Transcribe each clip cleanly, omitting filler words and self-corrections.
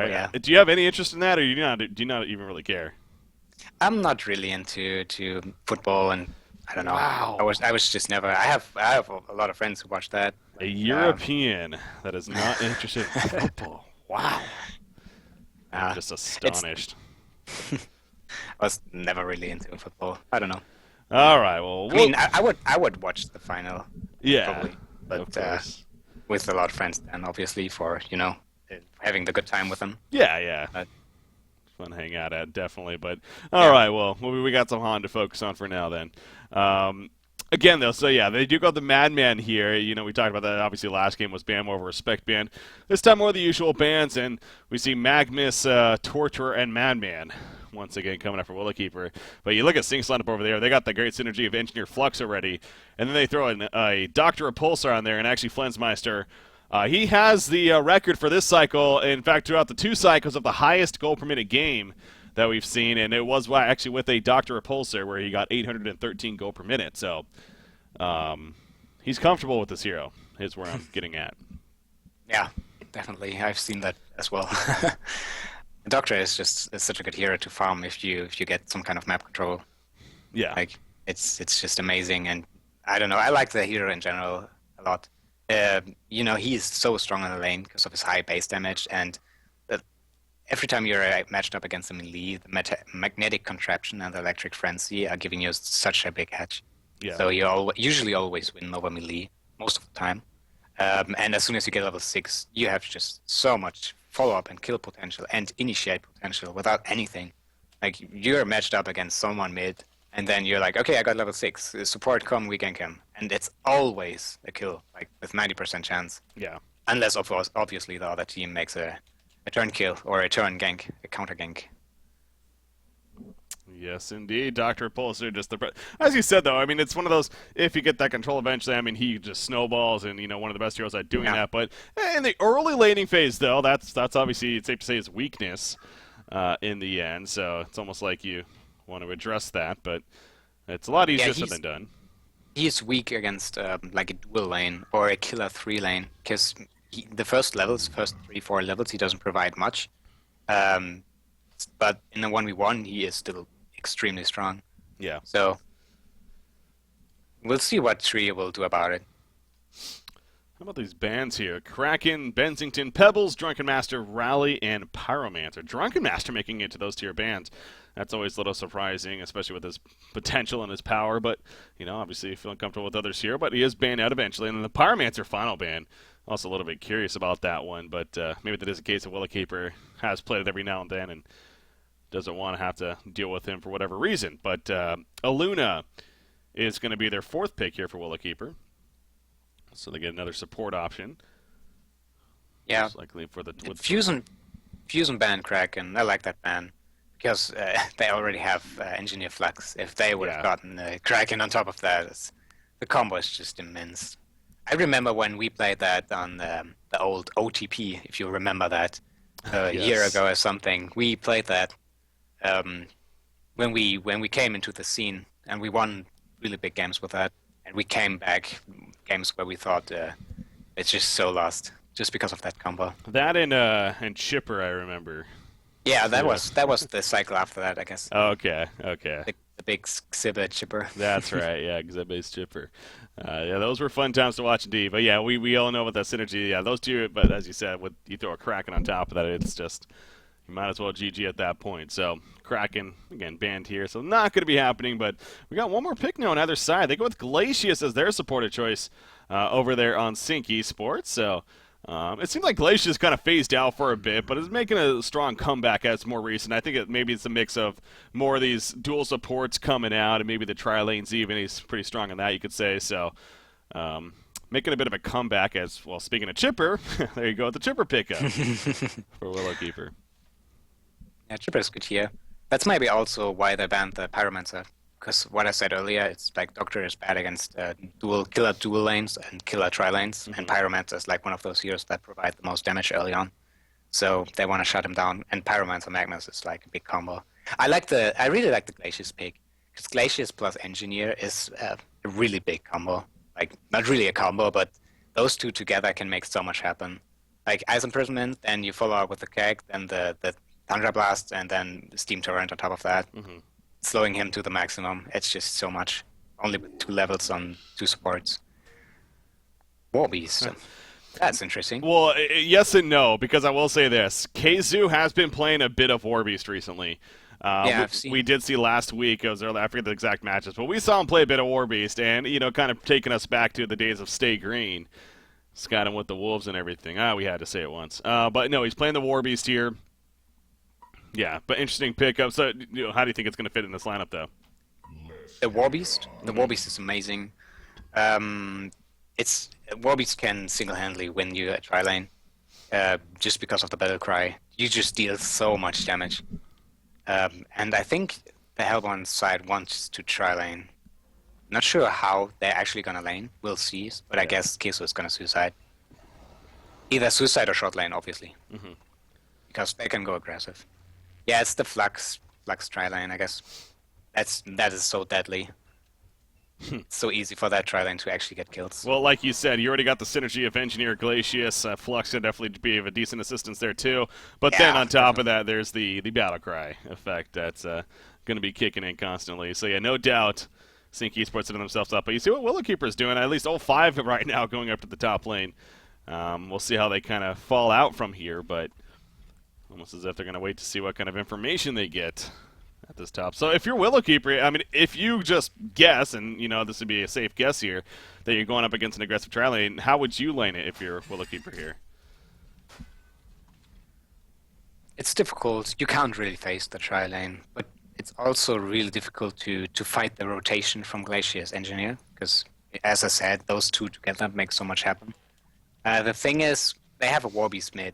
Yeah. Do you have any interest in that, or do you not even really care? I'm not really into football, and I don't know. Wow. I was just never. I have a lot of friends who watch that. A Like, European that is not interested in football. Wow. I'm uh, just it's astonished. I was never really into football. I don't know. All right. Well, I mean, I would watch the final yeah, probably, but of course. with a lot of friends, and obviously for having the good time with them. Yeah, yeah. But Fun to hang out at, definitely. But all yeah, right, well, we got some Han to focus on for now then. Um, Again, though, so yeah, they do go the Madman here. We talked about that. Obviously, last game was ban more of a respect ban. This time, more of the usual bans, and we see Magnus, Torturer, and Madman once again coming up for Willowkeeper. But you look at CiC's lineup over there; they got the great synergy of Engineer Flux already, and then they throw a Doctor Repulsor on there, and actually Flensmeister. He has the record for this cycle. In fact, throughout the 2 cycles of the highest goal per minute game that we've seen, and it was actually with a Doctor Repulsor where he got 813 goal per minute. So he's comfortable with this hero, is where I'm getting at. yeah, definitely. I've seen that as well. The Doctor is such a good hero to farm if you get some kind of map control. Yeah. Like it's just amazing, and I don't know. I like the hero in general a lot. He's so strong on the lane because of his high base damage, and uh, every time you're matched up against a melee, the magnetic contraption and the electric frenzy are giving you such a big edge. Yeah. So usually always win over melee most of the time. And as soon as you get level 6, you have just so much follow-up and kill potential and initiate potential without anything. Like, you're matched up against someone mid, and then you're like, okay, I got level 6. Support come, we gank him. And it's always a kill, like, with 90% chance. Yeah. Unless, of course, obviously, the other team makes a turn kill or a turn gank, a counter gank. Yes, indeed, Doctor Repulsor. As you said, though, I mean, it's one of those. If you get that control eventually, I mean, he just snowballs, and one of the best heroes at doing Yeah. that. But in the early laning phase, though, that's obviously it's safe to say his weakness in the end. So it's almost like you want to address that, but it's a lot Yeah, easier said than done. he's weak against like a dual lane or a killer 3 lane because the first levels, first 3, 4 levels, he doesn't provide much. Um, but in the 1v1, he is still extremely strong. Yeah. So we'll see what Tree will do about it. How about these bands here? Kraken, Bensington, Pebbles, Drunken Master, Rally, and Pyromancer. Drunken Master making it to those tier bands. That's always a little surprising, especially with his potential and his power. But, obviously feeling comfortable with others here. But he is banned out eventually. And then the Pyromancer final ban. Also a little bit curious about that one. But maybe that is a case of Willowkeeper has played it every now and then and doesn't want to have to deal with him for whatever reason. But Aluna is going to be their 4th pick here for Willowkeeper. So they get another support option. Yeah, Most likely for the Fusion ban Kraken. I like that ban because they already have Engineer Flux. If they would have gotten Kraken on top of that, the combo is just immense. I remember when we played that on the old OTP, if you remember that, a year ago or something. We played that when we came into the scene, and we won really big games with that. And we came back games where we thought it's just so lost just because of that combo. That and Chipper, I remember. Yeah, that was the cycle after that, I guess. Okay. The big exhibit Chipper. That's right. Yeah, Xebe's Chipper. Yeah, those were fun times to watch indeed. But yeah, we all know about that synergy. Yeah, those two. But as you said, with you throw a Kraken on top of that, it's just you might as well GG at that point. So Kraken again banned here, so not going to be happening. But we got one more pick now on either side. They go with Glacius as their supported choice over there on CiC Esports. So it seemed like Glacius kind of phased out for a bit, but is making a strong comeback as more recent. I think maybe it's a mix of more of these dual supports coming out, and maybe the tri lanes even. He's pretty strong in that, you could say. So making a bit of a comeback as well. Speaking of Chipper, there you go with the Chipper pickup for Willowkeeper. Yeah, Chipper is good here. That's maybe also why they banned the Pyromancer. Because what I said earlier, it's like Doctor is bad against killer dual lanes and killer tri lanes, and Pyromancer is like one of those heroes that provide the most damage early on. So they want to shut him down, and Pyromancer Magnus is like a big combo. I really like the Glacius pick, because Glacius plus Engineer is a really big combo. Like, not really a combo, but those two together can make so much happen. like Ice Imprisonment, then you follow up with the keg, then the Thunder Blast, and then the Steam Torrent on top of that, slowing him to the maximum. It's just so much. Only with 2 levels on 2 supports. War Beast. That's interesting. Well, yes and no, because I will say this. Keizu has been playing a bit of War Beast recently. We did see last week, it was early, I forget the exact matches, but we saw him play a bit of War Beast, and, kind of taking us back to the days of Stay Green. It's got him with the Wolves and everything. We had to say it once. But no, he's playing the War Beast here. Yeah, but interesting pickup. So, how do you think it's going to fit in this lineup, though? The War Beast? The War Beast is amazing. War Beast can single-handedly win you a tri-lane, just because of the battle cry. You just deal so much damage. And I think the Hellborn side wants to tri-lane. Not sure how they're actually gonna lane. We'll see. But I guess Keizu is gonna suicide. Either suicide or short lane, obviously. Because they can go aggressive. Yeah, it's the Flux tri-lane, I guess. That is so deadly. It's so easy for that tri-lane to actually get kills. Well, like you said, you already got the synergy of Engineer, Glacius. Flux can definitely be of a decent assistance there, too. But then on top of that, there's the battle cry effect that's going to be kicking in constantly. So, yeah, no doubt CiC Esports setting themselves up. But you see what Willowkeeper's doing. At least 0-5 right now going up to the top lane. We'll see how they kind of fall out from here, but almost as if they're going to wait to see what kind of information they get at this top. So if you're Willowkeeper, I mean, if you just guess, and, this would be a safe guess here, that you're going up against an aggressive tri-lane, how would you lane it if you're Willowkeeper here? It's difficult. You can't really face the tri-lane, but it's also really difficult to fight the rotation from Glacius Engineer, because, as I said, those two together make so much happen. The thing is, they have a War Beast mid,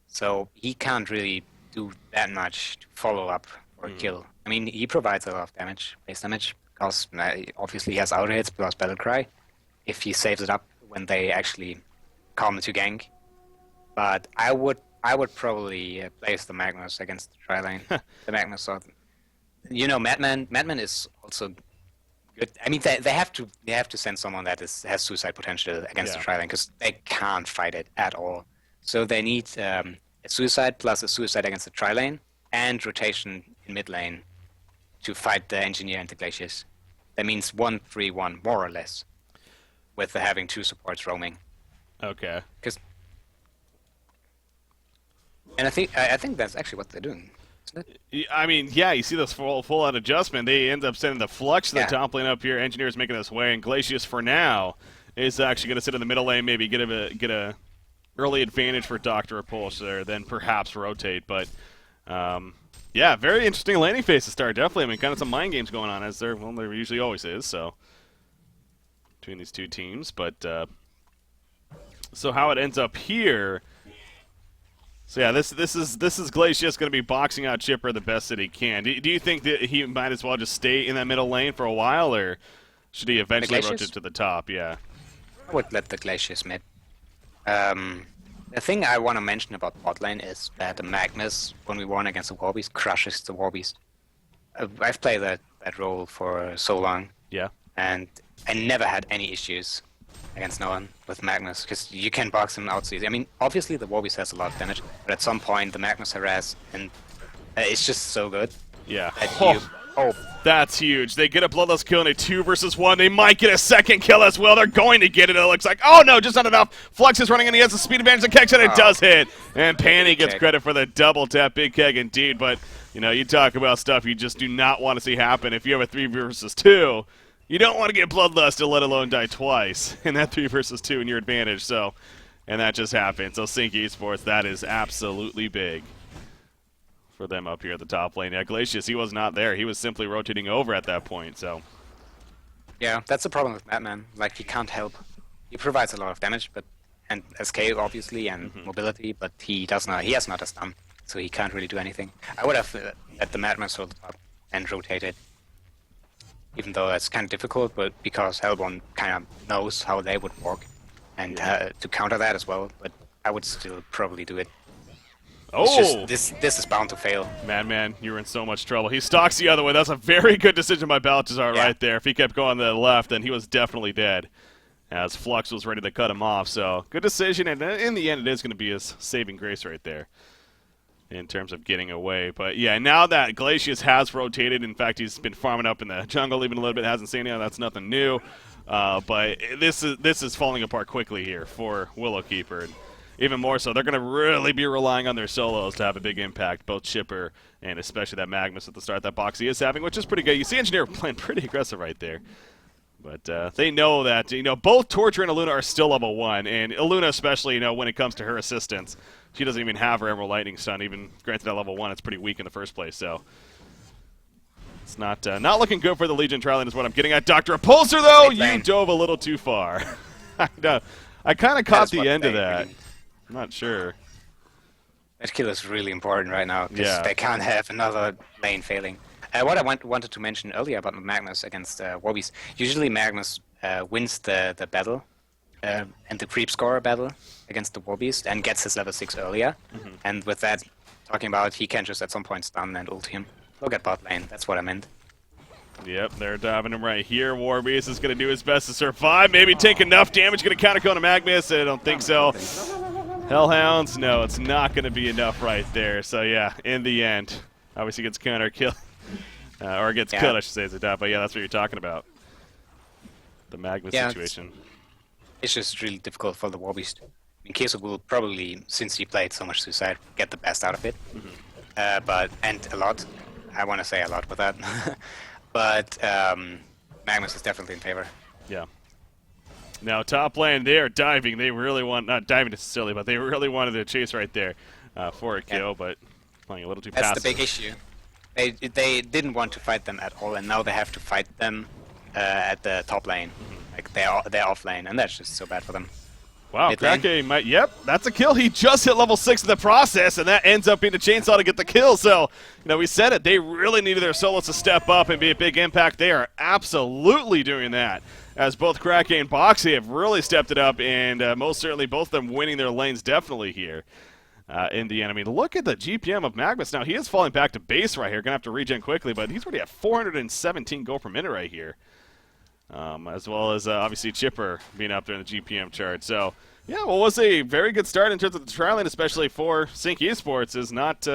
so he can't really do that much to follow up or kill. I mean, he provides a lot of damage, base damage, because obviously he has auto hits plus battle cry, if he saves it up when they actually come to gank. But I would probably place the Magnus against the tri-lane. The Magnus, Madman is also good. I mean, they have to send someone that has suicide potential against the tri-lane, because they can't fight it at all. So they need a suicide plus a suicide against the tri-lane and rotation in mid lane to fight the Engineer and the Glacius. That means 1-3-1 more or less, with having 2 supports roaming. Okay. And I think that's actually what they're doing. I mean, yeah, you see this full-out adjustment. They end up sending the Flux to the top lane up here. Engineer's making this way, and Glacius, for now, is actually going to sit in the middle lane, maybe get a early advantage for Dr. Repulse there, then perhaps rotate. But, yeah, very interesting laning phase to start, definitely. I mean, kind of some mind games going on, as there usually always is, so, between these two teams. But, so how it ends up here... So yeah, this is Glacius going to be boxing out Chipper the best that he can. Do you think that he might as well just stay in that middle lane for a while, or should he eventually rotate to the top? Yeah, I would let the Glacius mid. The thing I want to mention about bot lane is that the Magnus, when we won against the War Beast, crushes the War Beast. I've played that role for so long. Yeah, and I never had any issues against no one with Magnus, because you can box him out so easy. I mean, obviously the War Beast has a lot of damage, but at some point the Magnus harass, and it's just so good. Yeah. That's huge. They get a Bloodlust kill in a 2 versus 1. They might get a second kill as well. They're going to get it. It looks like, oh no, just not enough. Flux is running and he has the speed advantage. The keg shot, it does hit. And Panny gets credit for the double tap. Big keg indeed, but you talk about stuff you just do not want to see happen. If you have a 3 versus 2, you don't want to get Bloodlust, let alone die twice in that 3 versus 2 in your advantage. So, and that just happened. So CiC Esports, that is absolutely big for them up here at the top lane. Yeah, Glacius, he was not there. He was simply rotating over at that point. So, yeah, that's the problem with Madman. Like, he can't help. He provides a lot of damage, and SK obviously, and mobility, but he does not. He has not a stun, so he can't really do anything. I would have let the Madman hold up and rotated. Even though that's kind of difficult, but because Hellborn kind of knows how they would work, and to counter that as well, but I would still probably do it. Oh! This is bound to fail. Madman, you were in so much trouble. He stalks the other way. That's a very good decision by Baltazar right there. If he kept going to the left, then he was definitely dead. as Flux was ready to cut him off. So good decision, and in the end, it is going to be his saving grace right there in terms of getting away. But yeah, now that Glacius has rotated, in fact, he's been farming up in the jungle even a little bit, hasn't seen it, that's nothing new. But this is falling apart quickly here for Willowkeeper. And even more so, they're going to really be relying on their solos to have a big impact, both Chipper and especially that Magnus at the start that Boxy is having, which is pretty good. You see Engineer playing pretty aggressive right there. But they know that, both Torture and Illuna are still level 1, and Illuna especially, when it comes to her assistance, she doesn't even have her Emerald Lightning Stun. Even granted at level 1, it's pretty weak in the first place, so it's not looking good for the Legion Trialing is what I'm getting at. Dr. Repulsor, though, you dove a little too far. I kind of caught the end of that. I'm not sure. That kill is really important right now, because they can't have another lane failing. What I wanted to mention earlier about Magnus against Warbies, usually Magnus wins the battle and the creep scorer battle against the Warbies and gets his level 6 earlier. And with that, talking about he can just at some point stun and ult him. Look at bot lane, that's what I meant. Yep, they're diving him right here. Warbies is going to do his best to survive, maybe take enough damage, going to counter kill to Magnus. I don't think so. Hellhounds, no, it's not going to be enough right there. So yeah, in the end, obviously gets counter kill. Or gets killed, I should say, as a dot. But yeah, that's what you're talking about. The Magnus situation. It's just really difficult for the Warbeast. I mean, Keso will probably, since he played so much Suicide, get the best out of it. And a lot. I want to say a lot with that. But Magnus is definitely in favor. Yeah. Now, top lane, they are diving. They really want, not diving necessarily, but they really wanted to chase right there for a kill, but playing a little too passive. That's the big issue. They didn't want to fight them at all, and now they have to fight them at the top lane. Like they're off lane, and that's just so bad for them. Wow, Krake might. Yep, that's a kill. He just hit level 6 in the process, and that ends up being a chainsaw to get the kill. So, we said it. They really needed their solos to step up and be a big impact. They are absolutely doing that, as both Krake and Boxy have really stepped it up, and most certainly both of them winning their lanes definitely here. In the end. I mean, look at the GPM of Magnus. Now, he is falling back to base right here. Going to have to regen quickly, but he's already at 417 gold per minute right here. As well as, obviously, Chipper being up there in the GPM chart. So, yeah, well, it was a very good start in terms of the trialing, especially for CiC Esports, is not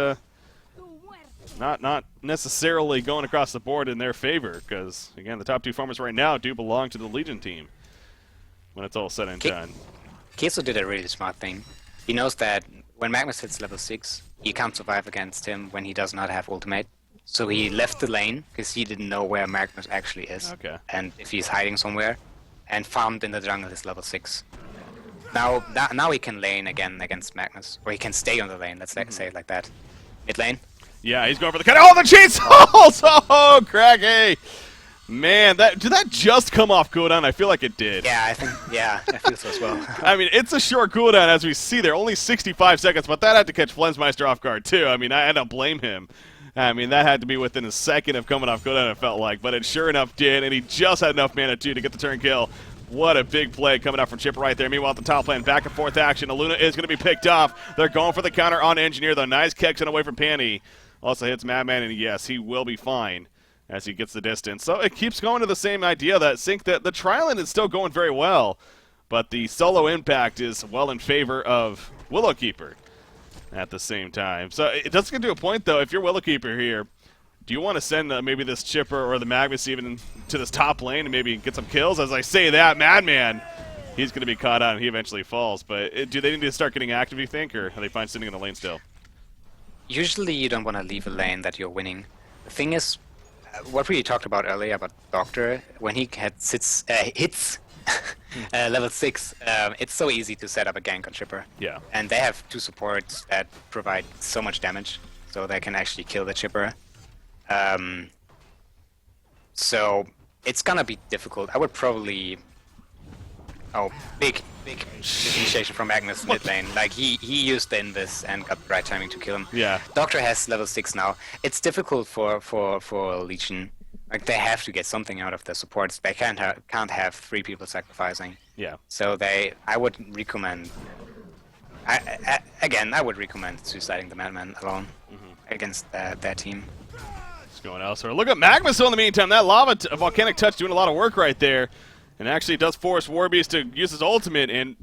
necessarily going across the board in their favor, because, again, the top 2 farmers right now do belong to the Legion team when it's all said and done. Keso did a really smart thing. He knows that when Magnus hits level 6, you can't survive against him when he does not have ultimate. So he left the lane, because he didn't know where Magnus actually is, and if he's hiding somewhere, and farmed in the jungle his level 6. Now he can lane again against Magnus, or he can stay on the lane, let's say it like that. Mid lane? Yeah, he's going for the cut. Oh, the chainsaws! Oh, Craggy! Man, did that just come off cooldown? I feel like it did. Yeah, I feel so as well. I mean, it's a short cooldown, as we see there, only 65 seconds, but that had to catch Flensmeister off guard, too. I mean, I don't blame him. I mean, that had to be within a second of coming off cooldown, it felt like, but it sure enough did, and he just had enough mana, too, to get the turn kill. What a big play coming out from Chipper right there. Meanwhile, at the top lane, back and forth action. Illuna is going to be picked off. They're going for the counter on Engineer, though. Nice kicks away from Panty. Also hits Madman, and yes, he will be fine as he gets the distance. So it keeps going to the same idea that CiC, that the trialing is still going very well, but the solo impact is well in favor of Willowkeeper at the same time. So it does get to a point, though, if you're Willowkeeper here, do you want to send maybe this Chipper or the Magnus even to this top lane and maybe get some kills? As I say that, Madman, he's going to be caught out and he eventually falls. But do they need to start getting active, do you think, or are they fine sitting in the lane still? Usually you don't want to leave a lane that you're winning. The thing is, what we talked about earlier about Doctor, when he hits level 6, it's so easy to set up a gank on Chipper. Yeah. And they have 2 supports that provide so much damage, so they can actually kill the Chipper. So it's gonna be difficult. I would probably... Oh, big initiation from Magnus mid lane. Like, he used the invis and got the right timing to kill him. Yeah. Doctor has level 6 now. It's difficult for Legion. Like, they have to get something out of their supports. They can't have 3 people sacrificing. Yeah. So I would recommend... I would recommend suiciding the Madman alone against their team. Going elsewhere. Look at Magma in the meantime. That lava volcanic touch doing a lot of work right there. And actually, it does force Warbeast to use his ultimate and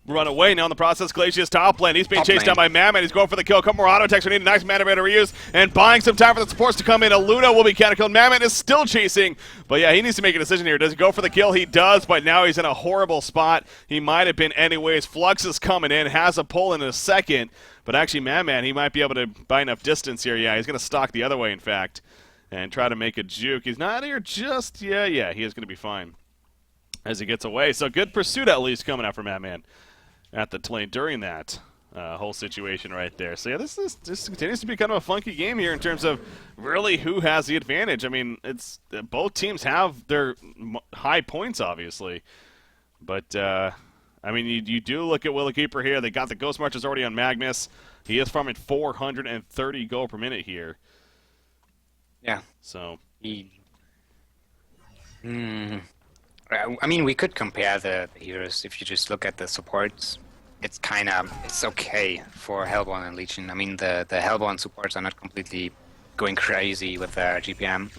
run away. Now in the process, Glacia's top lane. He's being chased down by Madman. He's going for the kill. Couple more auto attacks. We need a nice mana to reuse. And buying some time for the supports to come in. Aluna will be counter-killed. Madman is still chasing. But yeah, he needs to make a decision here. Does he go for the kill? He does, but now he's in a horrible spot. He might have been anyways. Flux is coming in. Has a pull in a second. But actually, Madman, he might be able to buy enough distance here. Yeah, he's going to stalk the other way, in fact, and try to make a juke. He's not here just... Yeah, he is going to be fine as he gets away. So good pursuit, at least, coming out from Madman at the lane during that whole situation right there. So yeah, this continues to be kind of a funky game here in terms of really who has the advantage. I mean, it's both teams have their high points, obviously, but I mean, you do look at Willow Keeper here. They got the Ghost Marches already on Magnus. He is farming 430 gold per minute here. Yeah. So I mean, we could compare the heroes. If you just look at the supports, it's okay for Hellborn and Legion. I mean, the Hellborn supports are not completely going crazy with their GPM.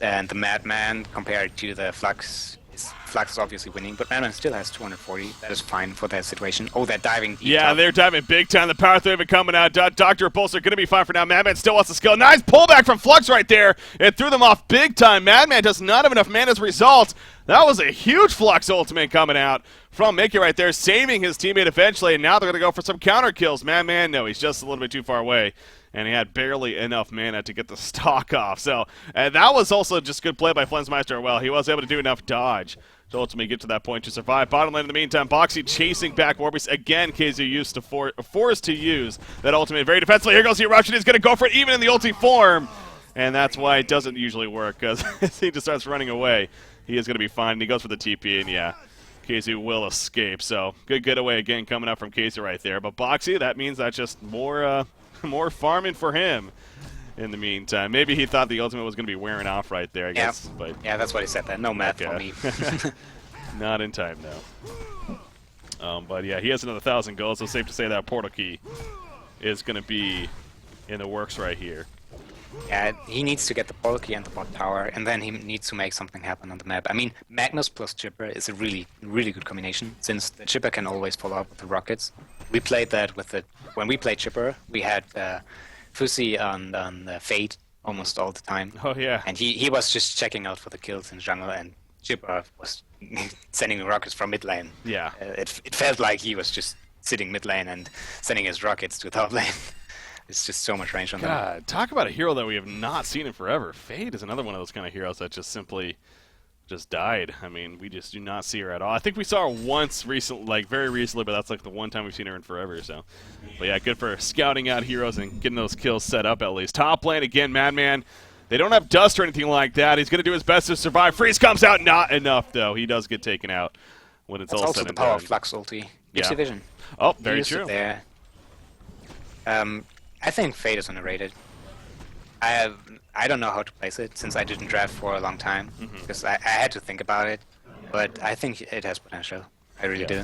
And the Madman, compared to the Flux is obviously winning, but Madman still has 240. That is fine for that situation. Oh, they're diving deep. Yeah, they're diving big time. The power through coming out. Dr. Repulsor going to be fine for now. Madman still wants to skill. Nice pullback from Flux right there. It threw them off big time. Madman does not have enough mana as a result. That was a huge Flux ultimate coming out from Mickey right there, saving his teammate eventually, and now they're going to go for some counter kills. Madman, no, he's just a little bit too far away, and he had barely enough mana to get the stock off. So that was also just good play by Flensmeister. Well, he was able to do enough dodge to ultimately get to that point to survive. Bottom lane in the meantime, Boxy chasing back Warbeast. Again, KZ used to forced to use that ultimate very defensively. Here goes the eruption. He's going to go for it even in the ulti form. And that's why it doesn't usually work, because he just starts running away. He is going to be fine. And he goes for the TP, and yeah, KZ will escape. So good getaway again coming up from KZ right there. But Boxy, that means that's just more farming for him. In the meantime, maybe he thought the ultimate was going to be wearing off right there, I guess. But yeah, that's what he said. That no math for me. Not in time, though. But yeah, he has another 1,000 gold, so safe to say that portal key is going to be in the works right here. Yeah, he needs to get the portal key and the bot tower, and then he needs to make something happen on the map. I mean, Magnus plus Chipper is a really good combination, since the Chipper can always follow up with the rockets. We played that with when we played Chipper, we had Fusi on the Fade almost all the time. Oh yeah. And he was just checking out for the kills in jungle, and Chipper was sending rockets from mid lane. Yeah. It felt like he was just sitting mid lane and sending his rockets to top lane. It's just so much range on them. God, talk about a hero that we have not seen in forever. Fade is another one of those kind of heroes that just simply died. I mean, we just do not see her at all. I think we saw her once recently, like very recently, but that's like the one time we've seen her in forever. So, but yeah, good for scouting out heroes and getting those kills set up at least. Top lane again, Madman. They don't have dust or anything like that. He's going to do his best to survive. Freeze comes out, not enough though. He does get taken out when it's all said and done. That's also the power of Flux ulti. Gives you vision. Oh, very true. There. I think Fade is underrated. I don't know how to place it since I didn't draft for a long time because I had to think about it, but I think it has potential. I really do.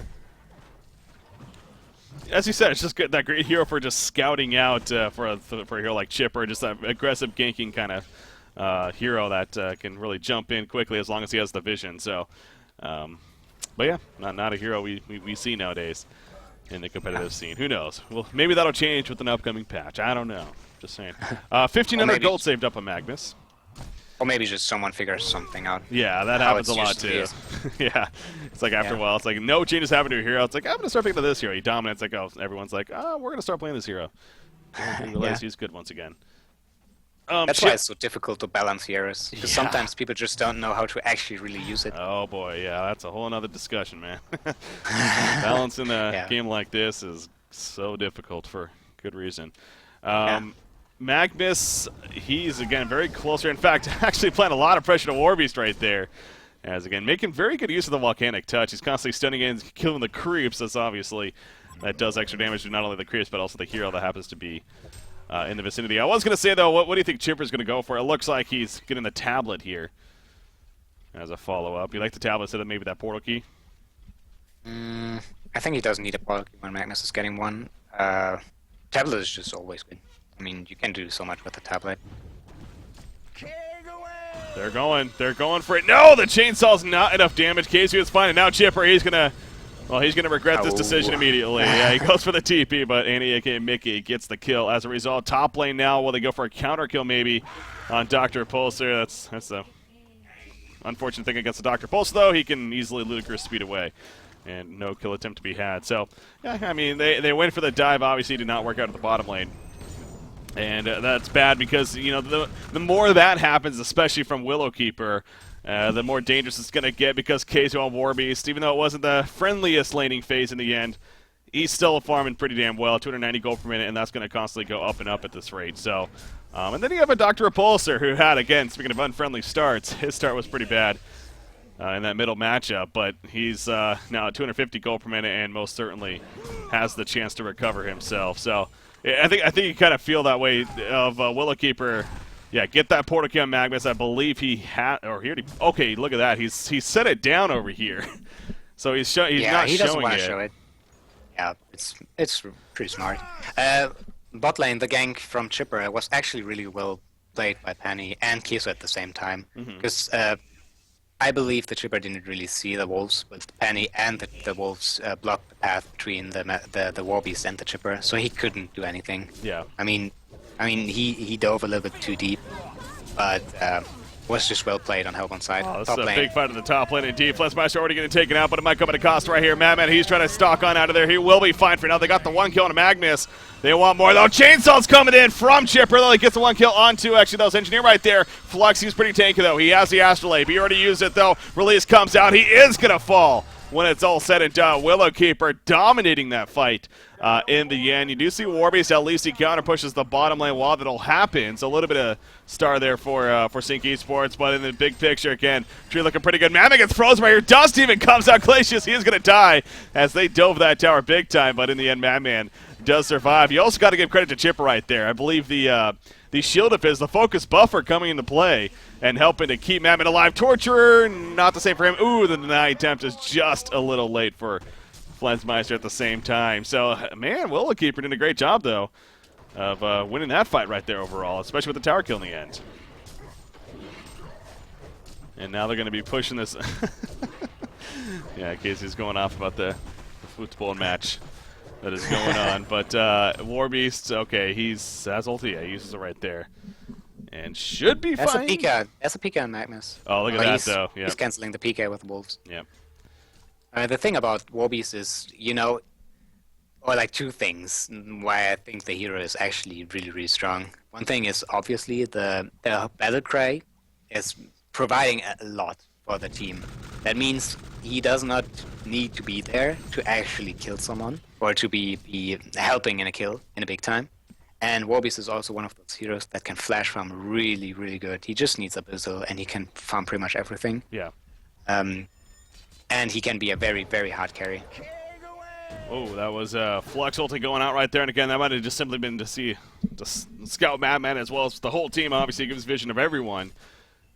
As you said, it's just that great hero for just scouting out for a hero like Chipper, just that aggressive ganking kind of hero that can really jump in quickly as long as he has the vision. So, but yeah, not a hero we see nowadays in the competitive scene. Who knows? Well, maybe that'll change with an upcoming patch. I don't know. Just saying. 1,500 gold saved up on Magnus. Or maybe just someone figures something out. Yeah, that happens a lot too. Yeah. It's like after a while, it's like no changes happen to a hero. It's like, I'm going to start picking to this hero. He dominates. Like, oh, everyone's like, oh, we're going to start playing this hero. And realize he's good once again. That's why it's so difficult to balance heroes. Because sometimes people just don't know how to actually really use it. Oh boy, yeah, that's a whole other discussion, man. Balancing a game like this is so difficult for good reason. Magnus, he's again very close here. In fact, actually applying a lot of pressure to Warbeast right there. As again, making very good use of the volcanic touch. He's constantly stunning in, killing the creeps. That's obviously that does extra damage to not only the creeps but also the hero that happens to be in the vicinity. I was going to say, though, what do you think Chipper's going to go for? It looks like he's getting the tablet here as a follow-up. You like the tablet instead of maybe that portal key? I think he doesn't need a portal key when Magnus is getting one. Tablet is just always good. I mean, you can do so much with the tablet. They're going for it. No, the chainsaw's not enough damage. Casey was fine, and now Chipper, he's gonna regret this decision immediately. Yeah, he goes for the TP, but Annie, aka Mickey, gets the kill. As a result, top lane now, will they go for a counter kill maybe on Dr. Pulsar? That's the unfortunate thing against the Dr. Pulsar, though. He can easily ludicrous speed away, and no kill attempt to be had. So, yeah, I mean, they went for the dive, obviously did not work out at the bottom lane. And that's bad because, you know, the more that happens, especially from Willowkeeper, the more dangerous it's going to get because Keizo on Warbeast, even though it wasn't the friendliest laning phase in the end, he's still farming pretty damn well, 290 gold per minute, and that's going to constantly go up and up at this rate. So, and then you have a Dr. Repulsor who had, again, speaking of unfriendly starts, his start was pretty bad in that middle matchup, but he's now at 250 gold per minute and most certainly has the chance to recover himself. So, I think you kind of feel that way of Willowkeeper. Yeah, get that portal kill on Magnus. I believe he had, or he already. Okay, look at that. He's set it down over here, so he's not he showing doesn't want to show it. Yeah, it's pretty smart. Bot lane, the gank from Chipper was actually really well played by Penny and Kiso at the same time, because I believe the Chipper didn't really see the wolves, but Penny and the wolves blocked the path between the Warbeast and the Chipper, so he couldn't do anything. Yeah. I mean, he dove a little bit too deep, but was just well played on Hellbourne's side. Oh, this is a big fight on the top lane indeed. Fleshmeister already getting taken out, but it might come at a cost right here. Madman, he's trying to stalk on out of there. He will be fine for now. They got the one kill on Magnus. They want more, though. Chainsaw's coming in from Chipper, though. He gets the one kill onto, actually, that was Engineer right there. Flux, he's pretty tanky, though. He has the Astrolabe. He already used it, though. Release comes out. He is going to fall when it's all said and done. Willowkeeper dominating that fight in the end. You do see Warbeast, at least he counter pushes the bottom lane while that'll happen. So a little bit of star there for CiC Esports, but in the big picture, again, Tree looking pretty good. Mammoth gets frozen right here. Dust even comes out. Glacius, he is going to die as they dove that tower big time, but in the end, Madman does survive. You also got to give credit to Chipper right there. I believe the shield of his, the focus buffer coming into play and helping to keep Madman alive. Torturer, not the same for him. Ooh, the deny attempt is just a little late for Flensmeister at the same time. So, man, Willowkeeper did a great job, though, of winning that fight right there overall, especially with the tower kill in the end. And now they're going to be pushing this. Yeah, Casey's going off about the football match that is going on. But Warbeast, okay, has ulti. Yeah, he uses it right there. And should be fine. That's a PK on Magnus. Oh, look at that, though. Yeah. He's canceling the PK with the wolves. Yep. The thing about Warbeast is, you know, or like two things why I think the hero is actually really, really strong. One thing is obviously the battle cry is providing a lot for the team. That means he does not need to be there to actually kill someone or to be helping in a kill in a big time. And Warbeast is also one of those heroes that can flash farm really, really good. He just needs Abyssal and he can farm pretty much everything. Yeah. And he can be a very, very hard carry. Oh, that was Flux ulti going out right there. And again, that might have just simply been to scout Madman as well as the whole team. Obviously, gives vision of everyone.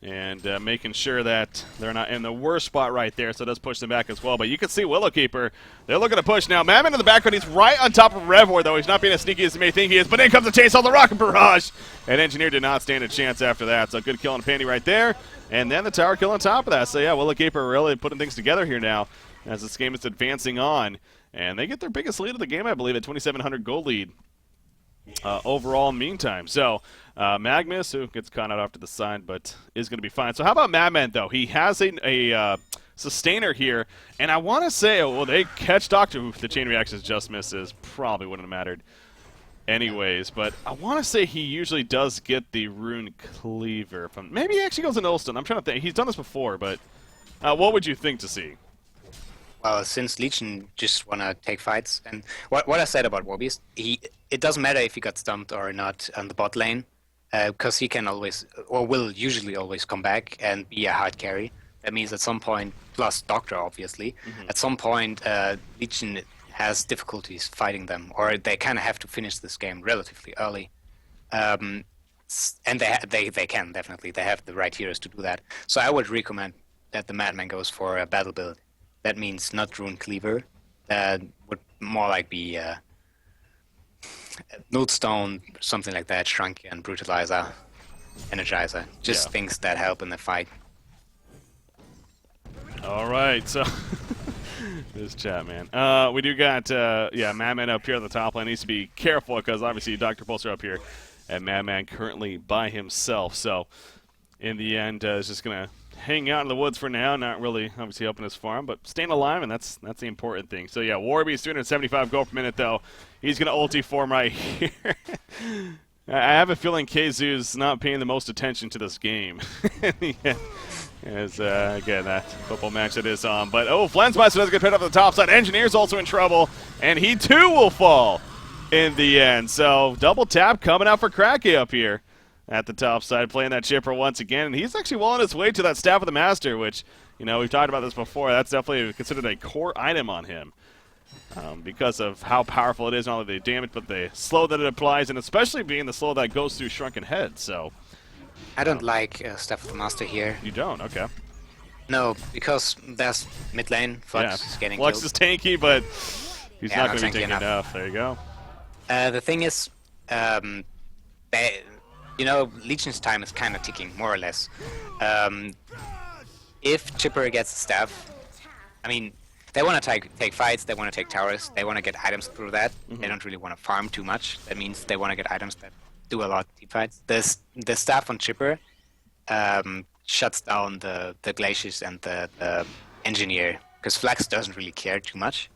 And making sure that they're not in the worst spot right there, so it does push them back as well. But you can see Willowkeeper, they're looking to push now. Madman in the background, he's right on top of Revor, though. He's not being as sneaky as he may think he is. But then comes the chase on the Rocket Barrage. And Engineer did not stand a chance after that. So good kill on Panty right there. And then the tower kill on top of that. So yeah, Willowkeeper really putting things together here now as this game is advancing on. And they get their biggest lead of the game, I believe, at 2,700 gold lead. Overall in the meantime. So Magnus, who gets caught out off to the side, but is going to be fine. So how about Madman, though? He has a sustainer here, and I want to say, well, they catch Doctor, who the chain reactions just misses. Probably wouldn't have mattered anyways, but I want to say he usually does get the Rune Cleaver. Maybe he actually goes in Ulston. I'm trying to think. He's done this before, but what would you think to see? Well, since Legion just want to take fights, and what I said about Warbeast, it doesn't matter if he got stumped or not on the bot lane, because he can always, or will usually always come back and be a hard carry. That means at some point, plus Doctor obviously, at some point Legion has difficulties fighting them, or they kind of have to finish this game relatively early. And they can, definitely. They have the right heroes to do that. So I would recommend that the Madman goes for a battle build. That means not Rune Cleaver. That would more like be Nodestone, something like that, Shrunken, Brutalizer. Energizer. Just things that help in the fight. All right, so this chat, man. We do got, Madman up here on the top lane. Needs to be careful because obviously Dr. Pulsar up here, and Madman currently by himself. So in the end, is just gonna hang out in the woods for now. Not really, obviously, helping his farm, but staying alive, and that's the important thing. So yeah, Warby's 275 gold per minute though. He's gonna ulti form right here. I have a feeling KZu's not paying the most attention to this game. Yeah. As, again, that football match that is on. But, Flensmeister does get picked up on the top side. Engineer's also in trouble, and he too will fall in the end. So, double tap coming out for Krake up here at the top side, playing that chipper once again. And he's actually well on his way to that Staff of the Master, which, we've talked about this before. That's definitely considered a core item on him because of how powerful it is, not only the damage, but the slow that it applies, and especially being the slow that goes through Shrunken Head. So, I don't like Staff of the Master here. You don't? Okay. No, because there's mid lane. Flux is getting Flux killed. is tanky, but he's not going to be tanky enough. There you go. The thing is, Legion's time is kind of ticking, more or less. If Chipper gets a staff, I mean, they want to take fights, they want to take towers, they want to get items through that. They don't really want to farm too much. That means they want to get items that do a lot of team fights. The staff on Chipper shuts down the glaciers and the engineer, because Flax doesn't really care too much,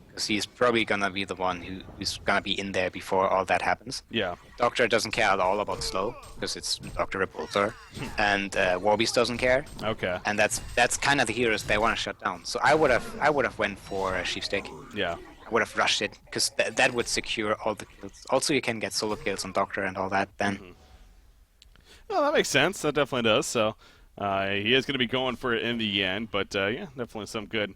because he's probably gonna be the one who's gonna be in there before all that happens. Yeah. Doctor doesn't care at all about slow, because it's Dr. Repulsor, and Warbeast doesn't care. Okay. And that's kind of the heroes they want to shut down. So I would have went for a Sheepstick. Yeah. I would have rushed it, because that would secure all the kills. Also, you can get solo kills on Doctor and all that then. Well, that makes sense. That definitely does. So he is going to be going for it in the end. But, yeah, definitely some good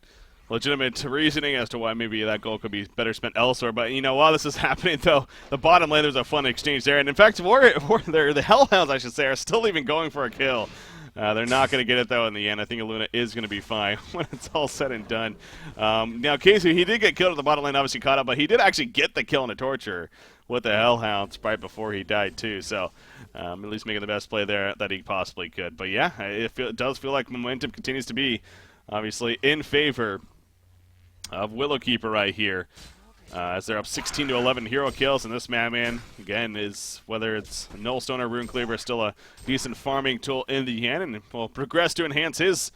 legitimate reasoning as to why maybe that goal could be better spent elsewhere. But, while this is happening, though, the bottom lane, there's a fun exchange there. And, in fact, the Hellhounds, I should say, are still even going for a kill. They're not going to get it, though, in the end. I think Luna is going to be fine when it's all said and done. Now, Casey, he did get killed at the bottom lane, obviously caught up, but he did actually get the kill in a torture with the Hellhounds right before he died, too. So, at least making the best play there that he possibly could. But, yeah, it does feel like momentum continues to be, obviously, in favor of Willowkeeper right here. As they're up 16-11 hero kills, and this Madman, again, is, whether it's Nullstone or Rune Cleaver, still a decent farming tool in the end, and will progress to enhance his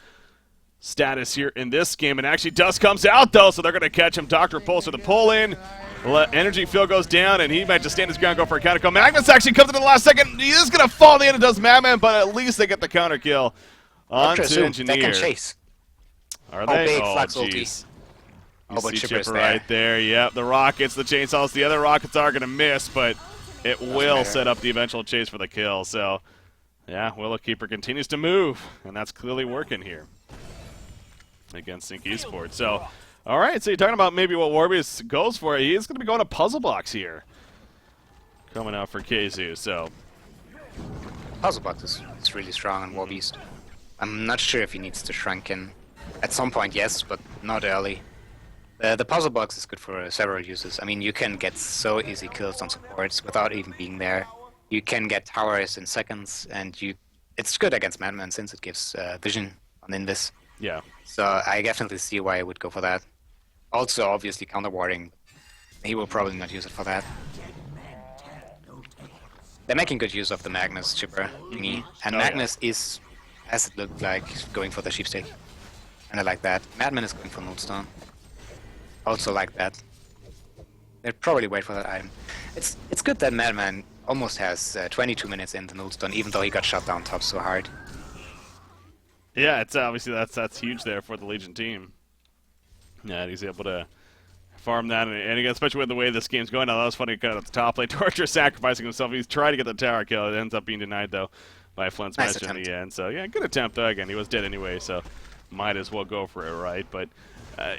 status here in this game. And actually, Dust comes out, though, so they're going to catch him. Dr. Pulsar the pull in. Energy field goes down, and he might just stand his ground, go for a counter kill. Magnus actually comes in the last second. He is going to fall in the end, and does Madman, but at least they get the counter kill onto Engineer. They can chase. Are they? Oh, jeez. You see Chipper right there. Yep, the rockets, the chainsaws. The other rockets are going to miss, but it will set up the eventual chase for the kill. So, yeah, Willowkeeper continues to move, and that's clearly working here against CiC Esports. So, all right, so you're talking about maybe what Warbeast goes for. He is going to be going to Puzzle Box here. Coming out for KZu, so. Puzzle Box is really strong on Warbeast. I'm not sure if he needs to Shrunken. At some point, yes, but not early. The Puzzle Box is good for several uses. I mean, you can get so easy kills on supports without even being there. You can get towers in seconds, and it's good against Madman since it gives vision on Invis. Yeah. So I definitely see why I would go for that. Also, obviously, counter-warding. He will probably not use it for that. They're making good use of the Magnus chipper thingy. And Magnus is, as it looked like, going for the Sheepstick. And I like that. Madman is going for Nullstone. Also like that. They'll probably wait for that item. It's good that Madman almost has 22 minutes in the Nullstone, even though he got shot down top so hard. Yeah, it's obviously that's huge there for the Legion team. Yeah, he's able to farm that, and again, especially with the way this game's going. Now that was funny, kind of at the top lane, Torture sacrificing himself. He's trying to get the tower kill. It ends up being denied though by Flint's match in the end. So yeah, good attempt though. Again, he was dead anyway, so might as well go for it, right? But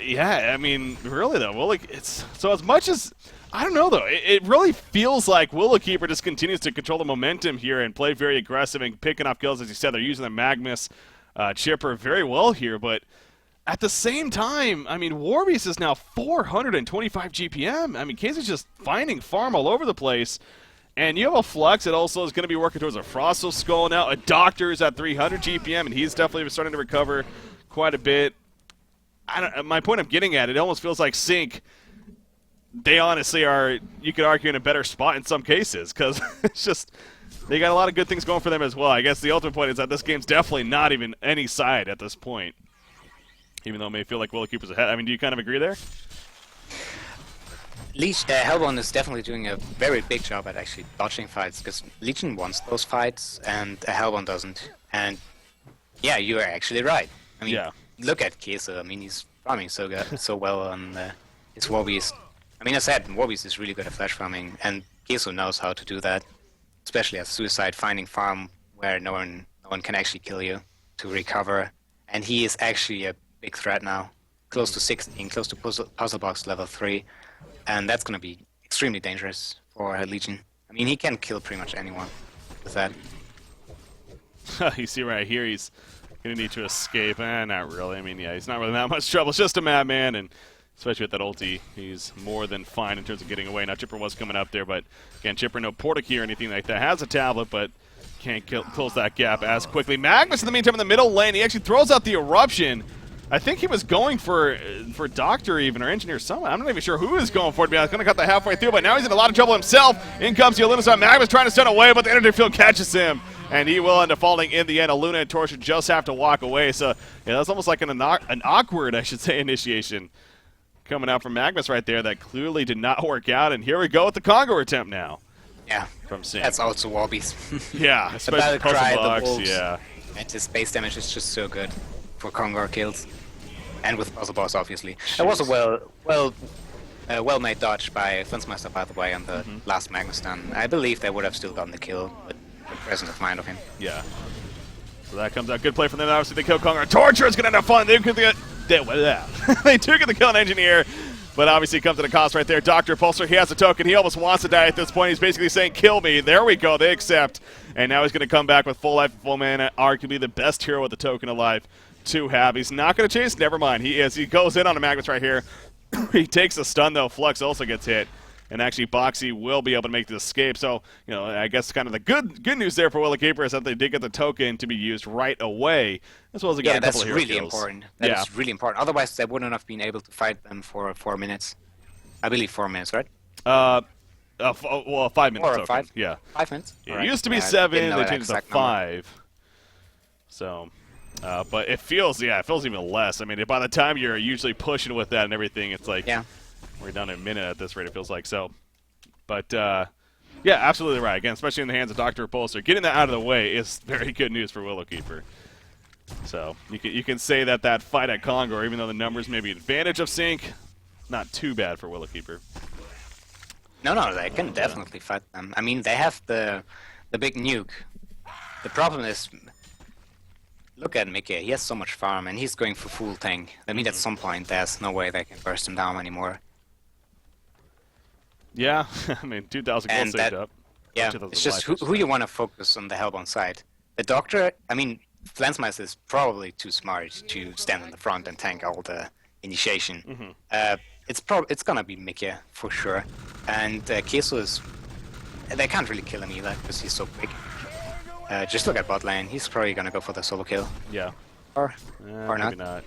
yeah, I mean, really though, it's so as much as I don't know though, it really feels like Willowkeeper just continues to control the momentum here and play very aggressive and picking up kills. As you said, they're using the Magnus chipper very well here, but at the same time, I mean, Warbeast is now 425 GPM. I mean, KZ's just finding farm all over the place. And you have a Flux that also is going to be working towards a Frostal Skull now. A Doctor is at 300 GPM, and he's definitely starting to recover quite a bit. My point I'm getting at, it almost feels like CiC, they honestly are, you could argue, in a better spot in some cases, because it's just, they got a lot of good things going for them as well. I guess the ultimate point is that this game's definitely not even any side at this point, even though it may feel like Willowkeeper's ahead. I mean, do you kind of agree there? Hellbound is definitely doing a very big job at actually dodging fights, because Legion wants those fights, and Hellbound doesn't. And yeah, you are actually right. I mean, look at CiC. I mean, he's farming so well on his Warbies. I mean, as I said, Warbies is really good at flash farming, and CiC knows how to do that, especially as Suicide, finding farm where no one can actually kill you to recover. And he is actually a big threat now, close to 16, close to Puzzle Box level 3. And that's going to be extremely dangerous for Legion. I mean, he can kill pretty much anyone with that. You see right here, he's going to need to escape. Not really. I mean, yeah, he's not really that much trouble. It's just a madman, and especially with that ulti, he's more than fine in terms of getting away. Now, Chipper was coming up there, but again, Chipper no Portakey or anything like that. Has a tablet, but can't close that gap as quickly. Magnus, in the meantime, in the middle lane, he actually throws out the Eruption. I think he was going for Doctor even, or Engineer someone. I'm not even sure who is going for it. He's going to cut that halfway through, but now he's in a lot of trouble himself. In comes the Aluna. Magnus trying to stun away, but the energy field catches him, and he will end up falling in the end. Aluna and Torch just have to walk away. So yeah, that's almost like an awkward, I should say, initiation coming out from Magnus right there. That clearly did not work out, and here we go with the Congor attempt now. Yeah, from CiC. That's also Warbies. Yeah, especially Puzzle Box. Yeah, and his base damage is just so good for Congor kills. And with Puzzle Boss, obviously. It was a well-made dodge by Flensmeister, by the way, on the last Magnus stun. I believe they would have still gotten the kill, but the presence of mind of him. Yeah. So that comes out. Good play from them. Obviously, they kill Congor. Torture is going to end up fun. They do get the kill on Engineer, but obviously it comes at a cost right there. Dr. Pulsar, he has a token. He almost wants to die at this point. He's basically saying, kill me. There we go. They accept. And now he's going to come back with full life and full mana. Arguably the best hero with the token alive to have. He's not going to chase. Never mind. He goes in on a Magnus right here. He takes a stun, though. Flux also gets hit. And actually, Boxy will be able to make the escape. So, you know, I guess kind of the good news there for Willowkeeper is that they did get the token to be used right away, as well as they got a couple of hero kills. Important. That is really important. Otherwise, they wouldn't have been able to fight them for 4 minutes. I believe 4 minutes, right? Well, 5 minutes. Or 5? Yeah. 5 minutes? Yeah, right. It used to be 7. They changed it to 5. So... but it feels even less. I mean, by the time you're usually pushing with that and everything, it's like we're down to a minute at this rate, it feels like. So, but yeah, absolutely right. Again, especially in the hands of Dr. Repulsor, getting that out of the way is very good news for Willowkeeper. So you can say that fight at Congor, even though the numbers may be advantage of CiC, not too bad for Willowkeeper. No, they can definitely fight them. I mean, they have the big nuke. The problem is, look at Mickey, he has so much farm, and he's going for full tank. That means at some point there's no way they can burst him down anymore. Yeah, I mean, 2,000 gold saved up. Yeah, it's just who you want to focus on the Hellbound side. The Doctor, I mean, Flensmeister is probably too smart to stand in the front and tank all the initiation. It's gonna be Mickey, for sure. And CiC is... They can't really kill him either, because he's so big. Just look at bot lane. He's probably gonna go for the solo kill. Yeah. Or maybe not.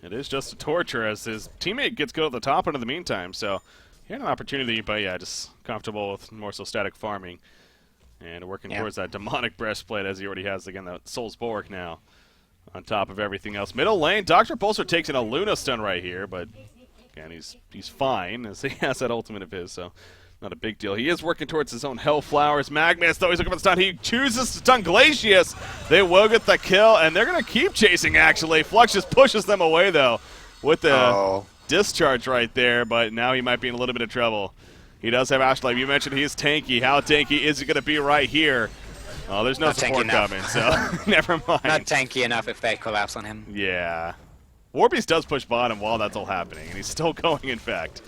It is just a torture as his teammate gets go to the top end in the meantime. So he had an opportunity, but yeah, just comfortable with more so static farming and working towards that demonic breastplate as he already has again that Soul's Bulwark now on top of everything else. Middle lane, Dr. Pulsar takes in a Luna stun right here, but again he's fine as he has that ultimate of his. So. Not a big deal. He is working towards his own Hellflowers. Magnus, though, he's looking for the stun. He chooses to stun Glacius. They will get the kill, and they're going to keep chasing, actually. Flux just pushes them away, though, with the discharge right there, but now he might be in a little bit of trouble. He does have Ashlife. You mentioned he's tanky. How tanky is he going to be right here? Oh, there's no support coming, so never mind. Not tanky enough if they collapse on him. Yeah. Warbeast does push bottom while that's all happening, and he's still going, in fact.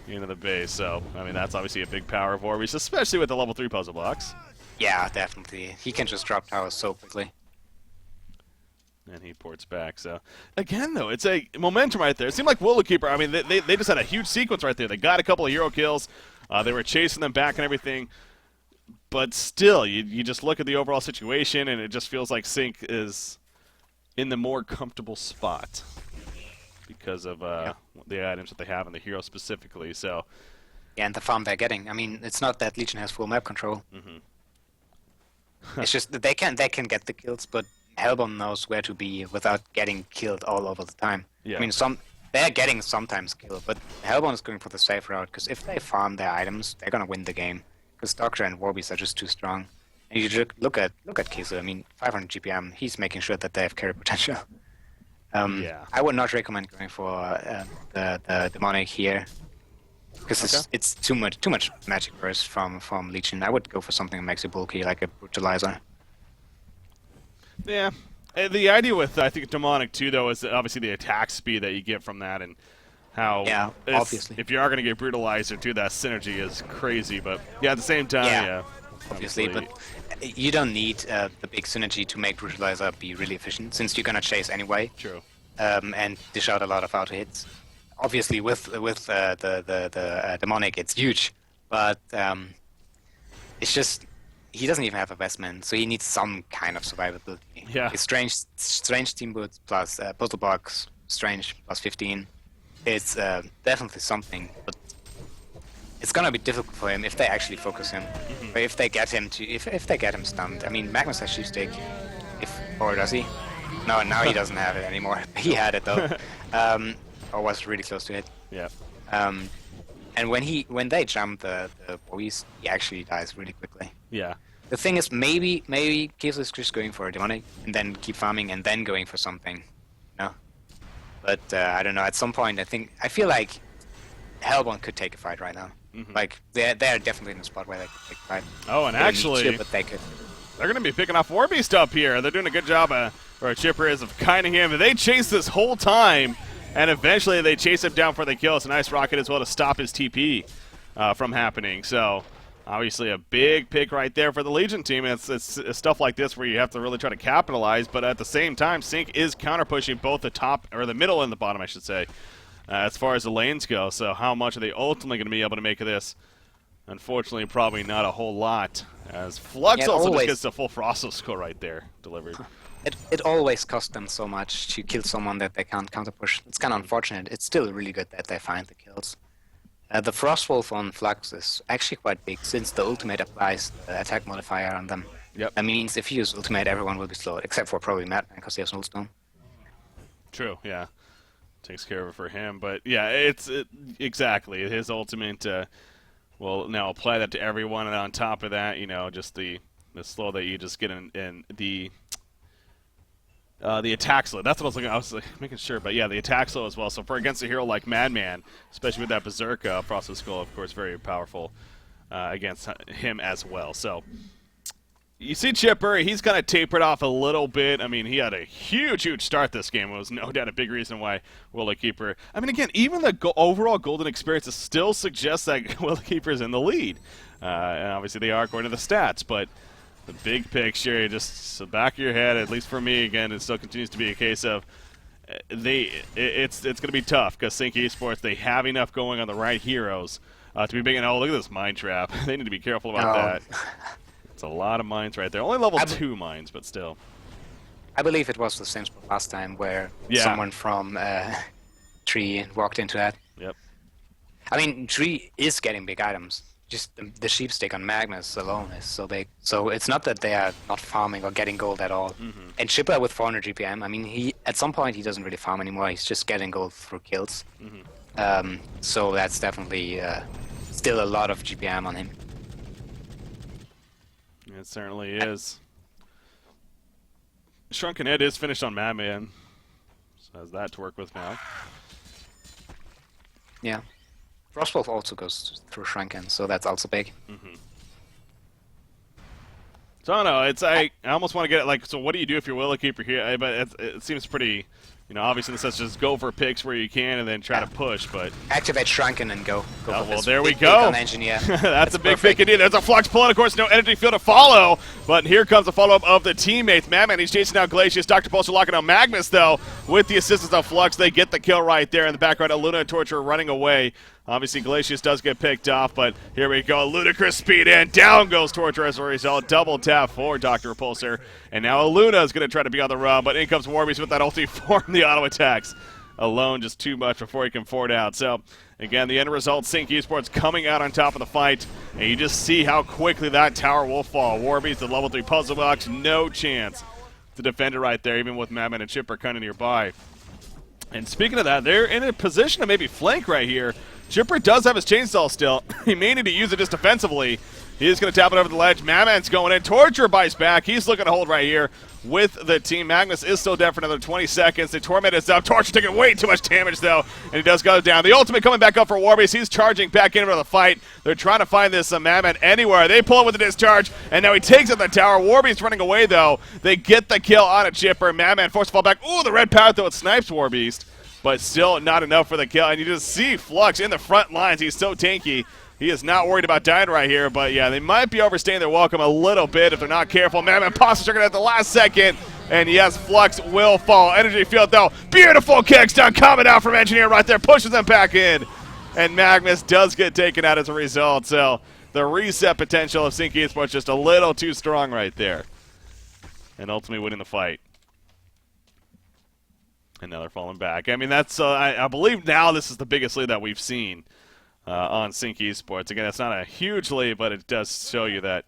Into the base, so I mean that's obviously a big power of Warbeast, especially with the level 3 puzzle blocks. Yeah, definitely. He can just drop towers so quickly. And he ports back. So again, though, it's a momentum right there. It seemed like Willowkeeper. I mean, they just had a huge sequence right there. They got a couple of hero kills. They were chasing them back and everything. But still, you just look at the overall situation, and it just feels like CiC is in the more comfortable spot because of the items that they have and the hero specifically. So, yeah, and the farm they're getting. I mean, it's not that Legion has full map control. It's just that they can get the kills, but Hellborn knows where to be without getting killed all over the time. Yeah. I mean, they're getting sometimes killed, but Hellborn is going for the safe route, because if they farm their items, they're gonna win the game. Because Doctor and Warbeast are just too strong. And you just look at Kizu. I mean, 500 GPM. He's making sure that they have carry potential. I would not recommend going for the demonic here, because it's too much magic burst from Legion. I would go for something that makes you bulky, like a brutalizer. Yeah. The idea with, I think, Demonic, too, though, is obviously the attack speed that you get from that, and how, obviously. if you are going to get Brutalizer, too, that synergy is crazy. But, yeah, at the same time, obviously. But you don't need the big synergy to make Brutalizer be really efficient, since you're going to chase anyway. True. And dish out a lot of auto hits. Obviously, with the Demonic, it's huge. But it's just... He doesn't even have a Westman, so he needs some kind of survivability. Yeah. His strange team boots plus puzzle box, strange plus 15. It's definitely something, but it's gonna be difficult for him if they actually focus him, or if they get him to if they get him stunned. I mean, Magnus has Sheep Stick, or does he? No, now he doesn't have it anymore. He had it though, or was really close to it. Yeah. And when they jump the Warbeast, he actually dies really quickly. Yeah. The thing is, maybe Kizu is just going for a demonic and then keep farming and then going for something, But I don't know. At some point, I feel like Hellborn could take a fight right now. Like they're definitely in a spot where they could take a fight. Oh, and actually, but they could. They're going to be picking off Warbeast up here. They're doing a good job, or Chipper is, of kinding him. They chase this whole time, and eventually they chase him down for the kill. It's a nice rocket as well to stop his TP from happening. So. Obviously, a big pick right there for the Legion team. It's stuff like this where you have to really try to capitalize, but at the same time, CiC is counter-pushing both the top, or the middle and the bottom, I should say, as far as the lanes go. So how much are they ultimately going to be able to make of this? Unfortunately, probably not a whole lot, as Flux also just gets the full Frostal skill right there delivered. It always costs them so much to kill someone that they can't counter-push. It's kind of unfortunate. It's still really good that they find the kills. The Frostwolf on Flux is actually quite big, since the ultimate applies the attack modifier on them. Yep. That means if you use ultimate, everyone will be slowed, except for probably Madman, because he has Nullstone. True, yeah. Takes care of it for him, but yeah, exactly. His ultimate will now apply that to everyone, and on top of that, just the slow that you just get in the attack slow. That's what I was looking at. I was making sure, but yeah, the attack slow as well. So for against a hero like Madman, especially with that Berserker, Frosted Skull, of course, very powerful against him as well. So you see Chipper, he's kind of tapered off a little bit. I mean, he had a huge start this game. It was no doubt a big reason why Willowkeeper... I mean, again, even the overall Golden experience still suggests that Willowkeeper is in the lead. And obviously they are according to the stats, but... The big picture, just the back of your head, at least for me, again, it still continues to be a case of it's going to be tough because CiC Esports, they have enough going on the right heroes to be big. And oh, look at this mine trap. They need to be careful about that. It's a lot of mines right there. Only level 2 mines, but still. I believe it was the same spot last time where someone from Tree walked into that. Yep. I mean, Tree is getting big items. Just the Sheep Stick on Magnus alone is so big. So it's not that they are not farming or getting gold at all. And Chipper with 400 GPM, I mean, at some point he doesn't really farm anymore. He's just getting gold through kills. So that's definitely still a lot of GPM on him. It certainly is. Shrunken Head is finished on Madman. So has that to work with now. Yeah. Frostwolf also goes through Shrunken, so that's also big. So I don't know. I almost want to get it like. So what do you do if you're Willowkeeper here? But it seems pretty. Obviously in the sense just go for picks where you can and then try to push. But activate Shrunken and go. Well, there we go. Engineer. That's a big pick indeed. There's a Flux pull, and of course no energy field to follow. But here comes the follow-up of the teammates. Madman, he's chasing out Glacius. Dr. Pulse locking on Magnus though. With the assistance of Flux, they get the kill right there in the background. Illuna and Torture running away. Obviously, Glacius does get picked off, but here we go. Ludicrous speed in. Down goes Torture as a result. Double tap for Dr. Repulsor. And now Luna is going to try to be on the run, but in comes Warbeast with that ulti from the auto attacks. Alone, just too much before he can ford out. So, again, the end result, CiC Esports coming out on top of the fight. And you just see how quickly that tower will fall. Warbeast, the level 3 puzzle box, no chance to defend it right there, even with Madman and Chipper kind of nearby. And speaking of that, they're in a position to maybe flank right here. Chipper does have his chainsaw still. He may need to use it just defensively. He is going to tap it over the ledge. Madman's going in. Torture bites back. He's looking to hold right here with the team. Magnus is still dead for another 20 seconds. The Torment is up. Torture taking way too much damage, though, and he does go down. The ultimate coming back up for Warbeast. He's charging back into the fight. They're trying to find this Madman anywhere. They pull him with the discharge, and now he takes out the tower. Warbeast running away, though. They get the kill on a Chipper. Madman forced to fall back. Ooh, the red power, though, it snipes Warbeast, but still not enough for the kill. And you just see Flux in the front lines. He's so tanky. He is not worried about dying right here, but yeah, they might be overstaying their welcome a little bit if they're not careful. Madman pops triggered at the last second, and yes, Flux will fall. Energy field, though, beautiful kickstun coming out from Engineer right there, pushes them back in, and Magnus does get taken out as a result. So the reset potential of CiC Esports just a little too strong right there, and ultimately winning the fight. And now they're falling back. I mean, that's I believe now this is the biggest lead that we've seen on CiC Esports. Again, it's not a huge lead, but it does show you that